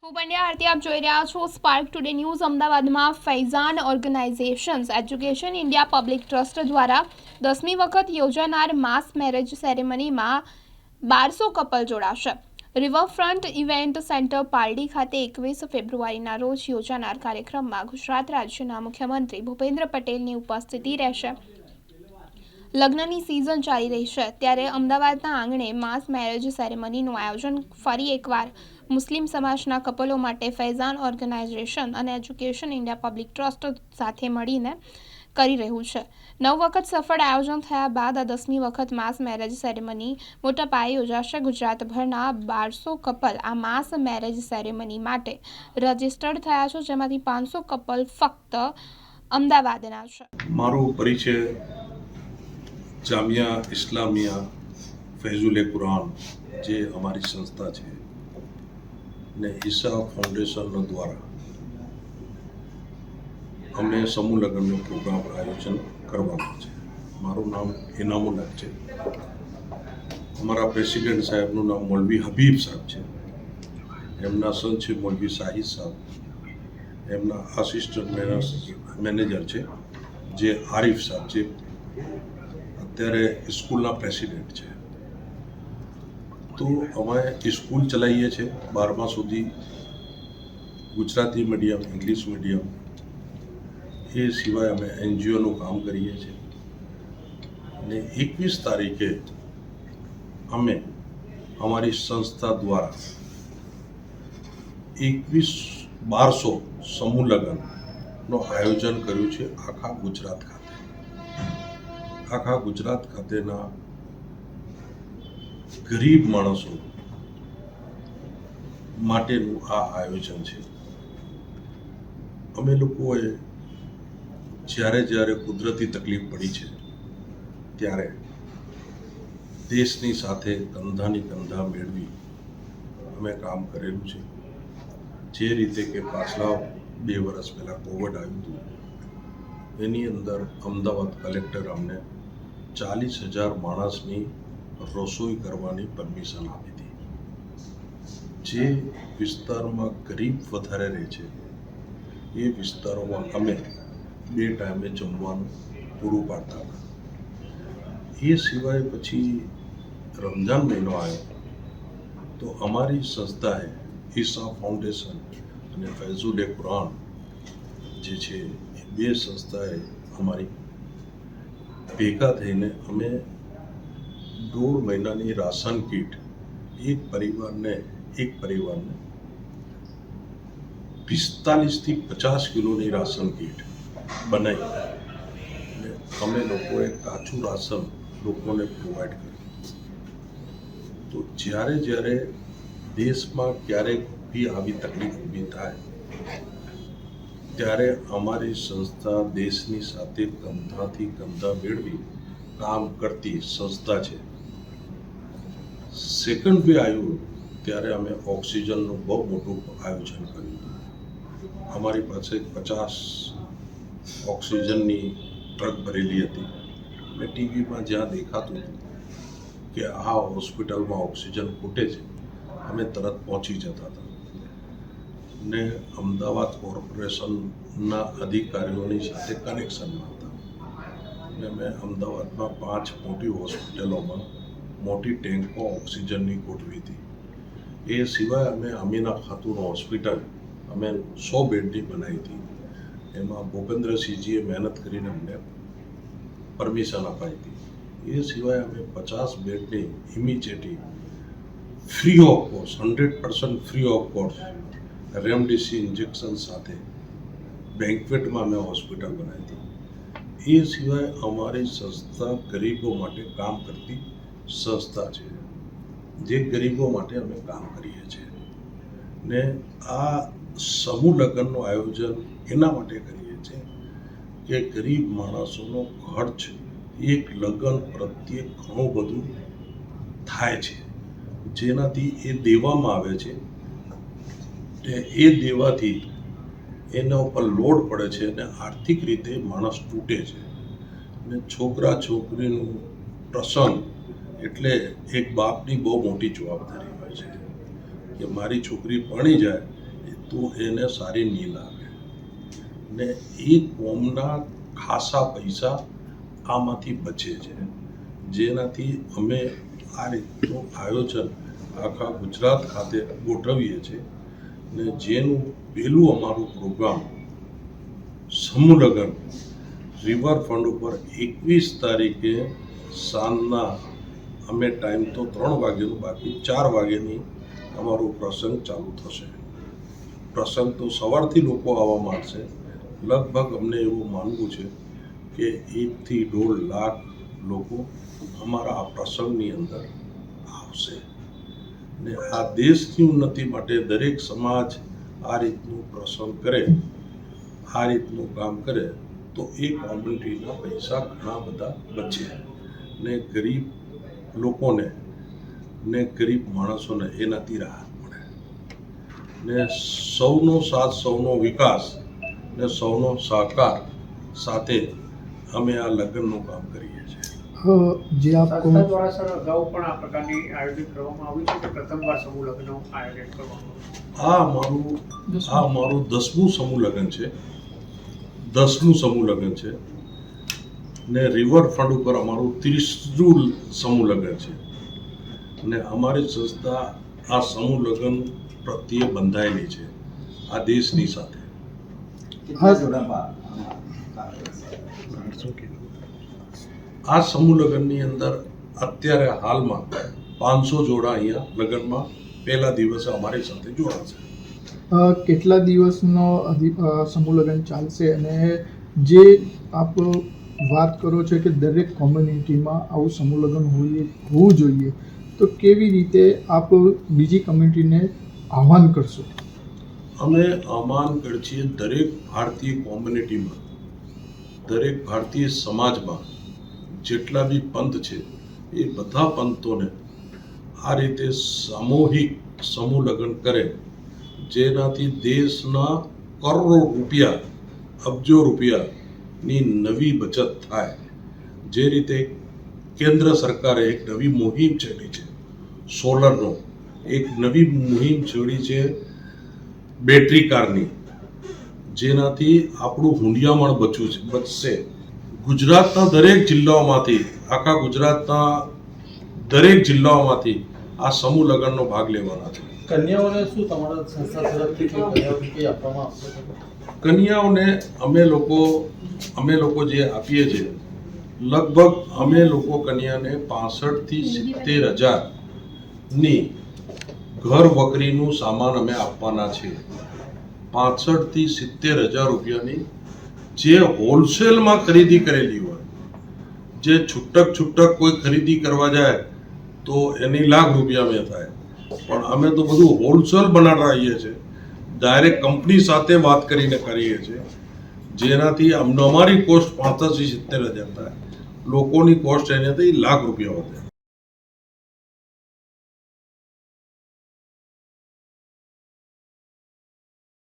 હું પંડ્યા આરતી આપ જોઈ રહ્યા છો સ્પાર્ક ટુડે ન્યૂઝ અમદાવાદમાં Faizan organisations education India public trust દ્વારા 10મી વખત યોજાનાર માસ મેરેજ સેરેમનીમાં 1200 કપલ જોડાશે। રિવરફ્રન્ટ ઇવેન્ટ સેન્ટર પાલડી ખાતે 21 ફેબ્રુઆરીના રોજ યોજાનાર કાર્યક્રમમાં ગુજરાત રાજ્યના મુખ્યમંત્રી ભૂપેન્દ્ર પટેલની ઉપસ્થિતિ રહેશે। લગ્નની સિઝન ચાલી રહી છે ત્યારે અમદાવાદના આંગણે માસ મેરેજ સેરેમનીનું આયોજન ફરી એકવાર મુસ્લિમ સમાજના કપલો માટે ફૈઝાન ઓર્ગેનાઇઝેશન અને એજ્યુકેશન ઇન્ડિયા પબ્લિક ટ્રસ્ટ સાથે મળીને કરી રહ્યું છે। 9 વખત સફળ આયોજન થયા બાદ આ 10મી વખત માસ મેરેજ સેરેમની મોટા પાયે યોજાશે। ગુજરાતભરના 1200 કપલ આ માસ મેરેજ સેરેમની માટે રજીસ્ટર્ડ થયા છે, જેમાંથી 500 કપલ ફક્ત અમદાવાદના છે। મારો પરિચય જામિયા ઇસ્લામિયા ફૈઝુલ કુરાન જે અમારી સંસ્થા છે ને ઈશા ફાઉન્ડેશન દ્વારા અમે સમૂહ લગ્નનો પ્રોગ્રામ આયોજન કરવાનો છે। મારું નામ ઇનામુલ્લાહ છે। અમારા પ્રેસિડેન્ટ સાહેબનું નામ મૌલવી હબીબ સાહેબ છે। એમના સન છે મૌલવી શાહિદ સાહેબ। એમના આસિસ્ટન્ટ મેનેજર છે જે આરિફ સાહેબ છે, અત્યારે સ્કૂલના પ્રેસિડેન્ટ છે। તો અમે સ્કૂલ ચલાવીએ છીએ 12મા સુધી, ગુજરાતી મીડિયમ, ઇંગ્લિશ મીડિયમ, એ સિવાય અમે એનજીઓનું કામ કરીએ છીએ। અને 21 તારીખે અમે અમારી સંસ્થા દ્વારા 1200 સમૂહ લગ્નનું આયોજન કર્યું છે આખા ગુજરાત ખાતે। આખા ગુજરાત ખાતેના ગરીબ માણસો માટેનું આ આયોજન છે। અમે લોકોએ જ્યારે કુદરતી તકલીફ પડી છે ત્યારે દેશની સાથે કંધાની કંધા મેળવી અમે કામ કરેલું છે। જે રીતે કે પાછલા 2 વર્ષ પહેલાં કોવિડ આવ્યું હતું, એની અંદર અમદાવાદ કલેક્ટર અમને 40,000 માણસની રસોઈ કરવાની પરમિશન આપી હતી। જે વિસ્તારમાં ગરીબ વધારે રહે છે એ વિસ્તારોમાં અમે 2 ટાઈમે જમવાનું પૂરું પાડતા હતા। એ સિવાય પછી રમઝાન મહિનો આવ્યો તો અમારી સંસ્થાએ ઈશા ફાઉન્ડેશન અને ફૈઝુલ કુરાન જે છે એ 2 સંસ્થાએ અમારી ભેગા થઈને અમે 1.5 મહિનાની રાશન કીટ એક પરિવારને 45 થી 50 કિલોની રાશન કીટ બનાવી અને અમે લોકોએ કાચું રાશન લોકોને પ્રોવાઈડ કર્યું। તો જ્યારે દેશમાં ક્યારેક બી આવી તકલીફ ઊભી થાય ત્યારે અમારી સંસ્થા દેશની સાથે કંધાથી કંધા મેળવી કામ કરતી સંસ્થા છે। સેકન્ડ બી આવ્યું ત્યારે અમે ઓક્સિજનનું બહુ મોટું આયોજન કર્યું હતું। અમારી પાસે 50 ઓક્સિજનની ટ્રક ભરેલી હતી અને ટીવીમાં જ્યાં દેખાતું હતું કે આ હોસ્પિટલમાં ઓક્સિજન ખૂટે છે, અમે તરત પહોંચી જતા હતા ને અમદાવાદ કોર્પોરેશનના અધિકારીઓની સાથે કનેક્શનમાં હતા અને મેં અમદાવાદમાં 5 મોટી હોસ્પિટલોમાં મોટી ટેન્કો ઓક્સિજનની ગોઠવી હતી। એ સિવાય અમે અમીના ખાતુન હોસ્પિટલ અમે 100 બેડની બનાવી હતી। એમાં ભૂપેન્દ્રસિંહજીએ મહેનત કરીને અમને પરમિશન અપાઈ હતી। એ સિવાય અમે 50 બેડની immediately free of cost 100% free of cost remdesivir injection સાથે બેન્ક્વેટમાં અમે હોસ્પિટલ બનાવી હતી। એ સિવાય અમારી સંસ્થા ગરીબો માટે કામ કરતી સંસ્થા છે, જે ગરીબો માટે અમે કામ કરીએ છીએ ને આ સમૂહ લગ્નનું આયોજન એના માટે કરીએ છીએ કે ગરીબ માણસોનો ખર્ચ એક લગ્ન પ્રત્યે ઘણું બધું થાય છે, જેનાથી એ દેવામાં આવે છે એ દેવાથી એના ઉપર લોડ પડે છે અને આર્થિક રીતે માણસ તૂટે છે અને છોકરા છોકરીનું પ્રસંગ એટલે એક બાપની બહુ મોટી જવાબદારી હોય છે કે મારી છોકરી ભણી જાય તો એને સારી નીંદ આવે ને એ કોમના ખાસા પૈસા આમાંથી બચે છે, જેનાથી અમે આ રીતનું આયોજન આખા ગુજરાત ખાતે ગોઠવીએ છીએ ને જેનું પહેલું અમારું પ્રોગ્રામ સમૂહ લગ્ન રિવરફ્રન્ટ ઉપર 21 તારીખે સાંજના અમે ટાઈમ તો 3 વાગ્યાનું બાકી 4 વાગ્યાની અમારો પ્રસંગ ચાલુ થશે. પ્રસંગ તો સવારથી લોકો આવવા માંડશે. લગભગ અમને એવું માનવું છે કે 1 થી 1.5 લાખ લોકો અમારા આ પ્રસંગની અંદર આવશે ને આ દેશની ઉન્નતિ માટે દરેક સમાજ આ રીતનું પ્રસંગ કરે, આ રીતનું કામ કરે તો એ કોમ્યુનિટીના પૈસા ઘણા બધા બચે ને ગરીબ લોકોને ને ગરીબ માણસોને એનાથી રાહત મળે ને સૌનો સાથ, સૌનો વિકાસ ને સૌનો સહકાર સાથે અમે આ લગ્નનું કામ કરીએ છીએ. જે આપ સંસ્થા દ્વારા સર અગાઉ પણ આ પ્રકારની આયોજન કરવામાં આવ્યું છે કે પ્રથમવાર સમૂહ લગ્નનું આયોજન કરવામાં આ મારું 10મું સમૂહ લગ્ન છે. 10મું સમૂહ લગ્ન છે ને રિવરફ્રન્ટ ઉપર અમારું 30મું સમૂહ લગ્ન છે ને અમારી સંસ્થા આ સમૂહ લગ્ન પ્રત્યે બંધાયેલી છે આ દેશની સાથે. આ સમૂહ લગ્નની અંદર અત્યારે હાલમાં 500 જોડા અહીંયા લગ્નમાં પહેલા દિવસે અમારી સાથે જોડાશે. કેટલા દિવસનો સમૂહ લગ્ન ચાલશે અને જે આપ વાત કરો છો કે દરેક કોમ્યુનિટીમાં આવું સમૂહ લગ્ન હોવું જોઈએ, તો કેવી રીતે આપ બીજી કમ્યુનિટીને આહ્વાન કરશો? અમે આહ્વાન કરીએ છીએ દરેક ભારતીય કોમ્યુનિટીમાં, દરેક ભારતીય સમાજમાં જેટલા બી પંથ છે એ બધા પંથોને આ રીતે સામૂહિક સમૂહ લગ્ન કરે, જેનાથી દેશના કરોડો રૂપિયા, અબજો રૂપિયાની નવી બચત થાય. જે રીતે કેન્દ્ર સરકારે એક નવી મુહિમ છેડી છે સોલરનો, એક નવી મુહિમ છેડી છે બેટરી કારની, જેનાથી આપણું હુંડિયામણ બચશે. ગુજરાતના દરેક જિલ્લાઓમાંથી, આખા ગુજરાતના દરેક જિલ્લાઓમાંથી આ સમૂહ લગ્નનો ભાગ લેવાના છે. કન્યાઓને શું તમારા સંસ્થા તરફથી કોઈ કન્યાઓને આપવામાં આવશે? કન્યાઓને અમે લોકો જે આપીએ છીએ, લગભગ અમે લોકો કન્યાને 65 થી 70,000ની ઘર વકરીનું સામાન અમે આપવાના છે. 65 થી 70,000 રૂપિયાની જે હોલસેલમાં ખરીદી કરેલી હોય, જે છૂટક કોઈ ખરીદી કરવા જાય તો એની લાખ રૂપિયા મેં થાય, પણ અમે તો બધું હોલસેલ બનાવીએ છીએ, ડાયરેક્ટ કંપની સાથે વાત કરીને કરીએ છીએ, જેનાથી અમારી કોસ્ટ 65 થી 70,000 થાય, લોકોની કોસ્ટ એનાથી લાખ રૂપિયા વધે.